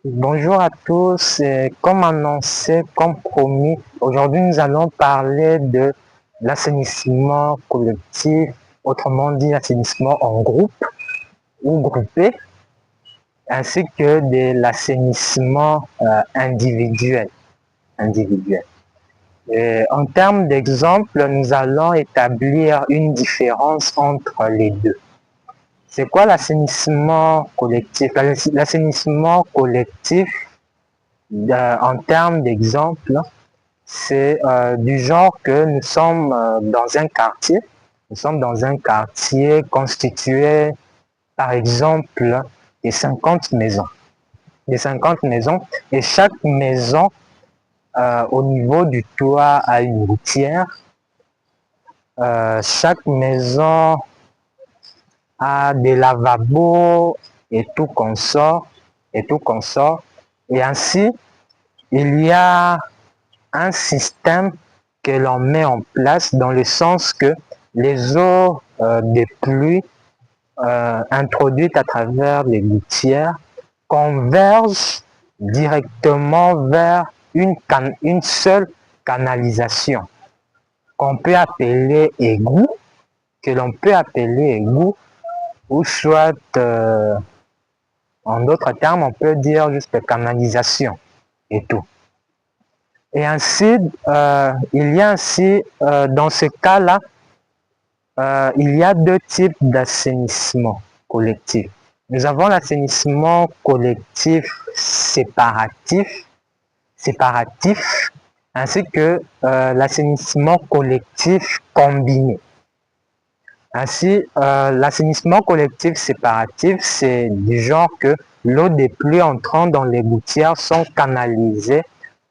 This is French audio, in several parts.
Bonjour à tous. Comme annoncé, comme promis, aujourd'hui nous allons parler de l'assainissement collectif, autrement dit l'assainissement en groupe ou groupé, ainsi que de l'assainissement individuel. En termes d'exemple, nous allons établir une différence entre les deux. C'est quoi l'assainissement collectif? L'assainissement collectif, en termes d'exemple, c'est du genre que nous sommes dans un quartier constitué, par exemple, des 50 maisons. Des 50 maisons, et chaque maison, au niveau du toit, a une gouttière. Chaque maison a des lavabos et tout consort, et ainsi, il y a un système que l'on met en place dans le sens que les eaux des pluies introduites à travers les gouttières convergent directement vers une seule canalisation qu'on peut appeler égout, que l'on peut appeler égout, ou soit, en d'autres termes, on peut dire juste canalisation et tout. Et ainsi, il y a ainsi, dans ce cas-là, il y a deux types d'assainissement collectif. Nous avons l'assainissement collectif séparatif, ainsi que l'assainissement collectif combiné. Ainsi, l'assainissement collectif séparatif, c'est du genre que l'eau des pluies entrant dans les gouttières sont canalisées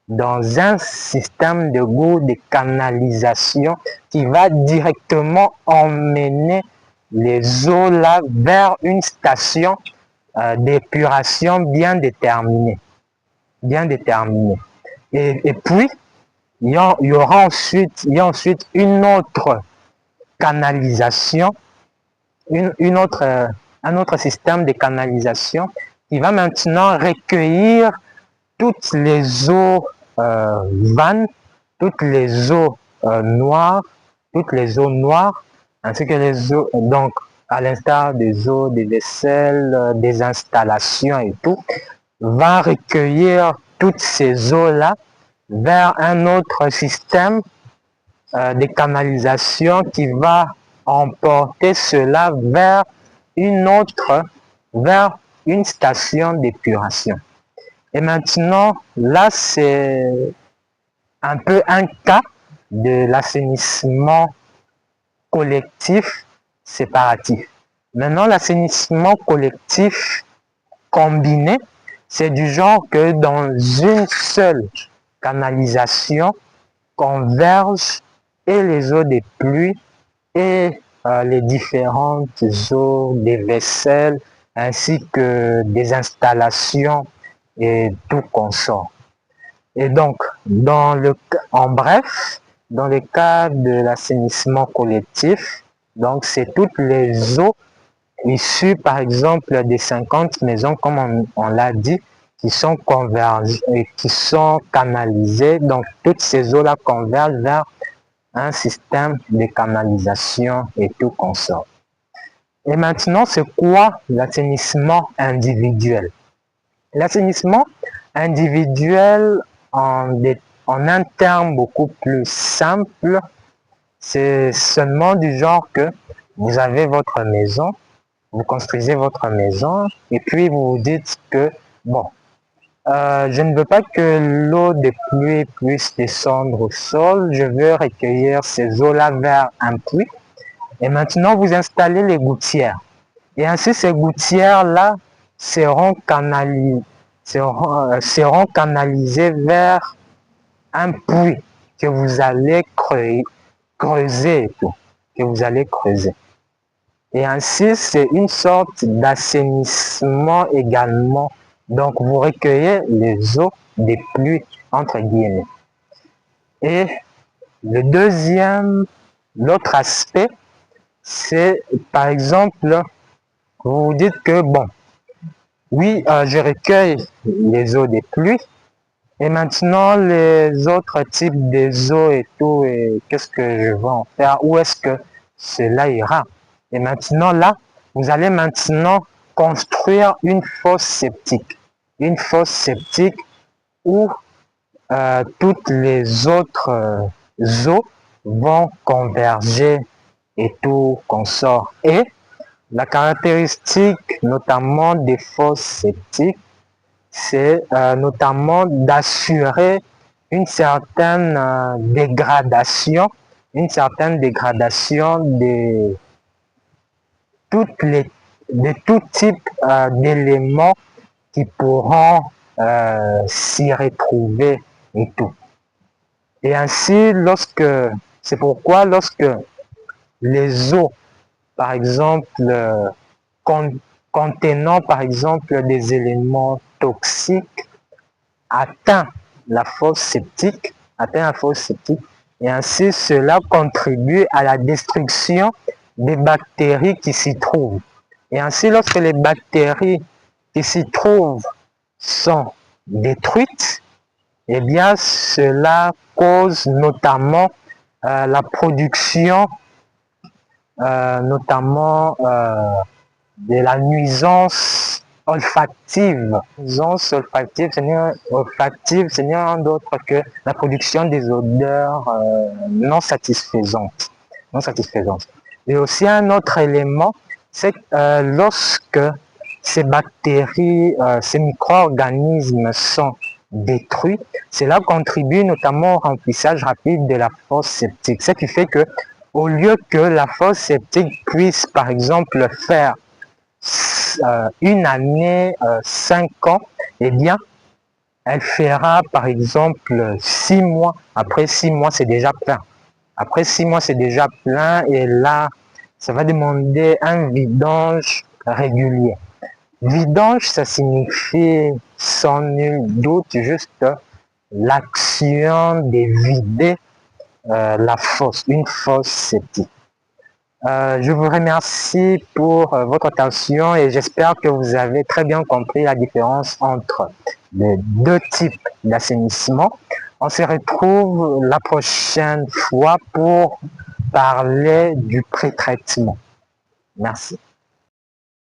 dans un système de canalisation qui va directement emmener les eaux là vers une station d'épuration bien déterminée. Et puis, il y aura ensuite une autre canalisation, un autre système de canalisation qui va maintenant recueillir toutes les eaux vannes, toutes les eaux noires, ainsi que les eaux, donc à l'instar des eaux des vaisselles, des installations et tout, va recueillir toutes ces eaux-là vers un autre système de canalisation qui va emporter cela vers une station d'épuration. Et maintenant, là, c'est un peu un cas de l'assainissement collectif séparatif. Maintenant, l'assainissement collectif combiné, c'est du genre que dans une seule canalisation convergent et les eaux des pluies et les différentes eaux des vaisselles ainsi que des installations et tout consort. Et donc, en bref, dans le cas de l'assainissement collectif, donc c'est toutes les eaux issues, par exemple, des 50 maisons, comme on l'a dit, qui sont convergées et qui sont canalisées. Donc, toutes ces eaux-là convergent vers un système de canalisation et tout consort. Et maintenant, c'est quoi l'assainissement individuel? L'assainissement individuel, en un terme beaucoup plus simple, c'est seulement du genre que vous avez votre maison, vous construisez votre maison et puis vous vous dites que, bon, je ne veux pas que l'eau des pluies puisse descendre au sol, je veux recueillir ces eaux-là vers un puits. Et maintenant, vous installez les gouttières. Et ainsi, ces gouttières-là seront canalisées vers un puits que vous allez creuser, que vous allez creuser. Et ainsi, c'est une sorte d'assainissement également. Donc, vous recueillez les eaux des pluies, entre guillemets. Et l'autre aspect, c'est par exemple, vous vous dites que, bon, Oui, je recueille les eaux des pluies. Et maintenant, les autres types des eaux et tout, et qu'est-ce que je vais en faire? Où est-ce que cela ira? Et maintenant, là, vous allez maintenant construire une fosse septique. Une fosse septique où toutes les autres eaux vont converger et tout consort. Et la caractéristique notamment des fosses septiques, c'est notamment d'assurer une certaine dégradation toutes les, de tout type d'éléments qui pourront s'y retrouver et tout. Et ainsi, c'est pourquoi lorsque les eaux, par exemple, con- contenant par exemple des éléments toxiques, atteint atteint la fosse septique, et ainsi cela contribue à la destruction des bactéries qui s'y trouvent. Et ainsi, lorsque les bactéries qui s'y trouvent sont détruites, eh bien, cela cause notamment la production, notamment de la nuisance olfactive. Nuisance olfactive, ce n'est rien d'autre que la production des odeurs non satisfaisantes. Non satisfaisantes. Et aussi un autre élément, c'est que lorsque ces bactéries, ces micro-organismes sont détruits, cela contribue notamment au remplissage rapide de la fosse septique. Ce qui fait que, au lieu que la fosse septique puisse, par exemple, faire une année, 5 ans, eh bien, elle fera, par exemple, 6 mois. Après 6 mois, c'est déjà plein. Après 6 mois, c'est déjà plein et là, ça va demander un vidange régulier. Vidange, ça signifie sans nul doute juste l'action de vider la fosse, une fosse septique. Je vous remercie pour votre attention et j'espère que vous avez très bien compris la différence entre les deux types d'assainissement. On se retrouve la prochaine fois pour parler du pré-traitement. Merci.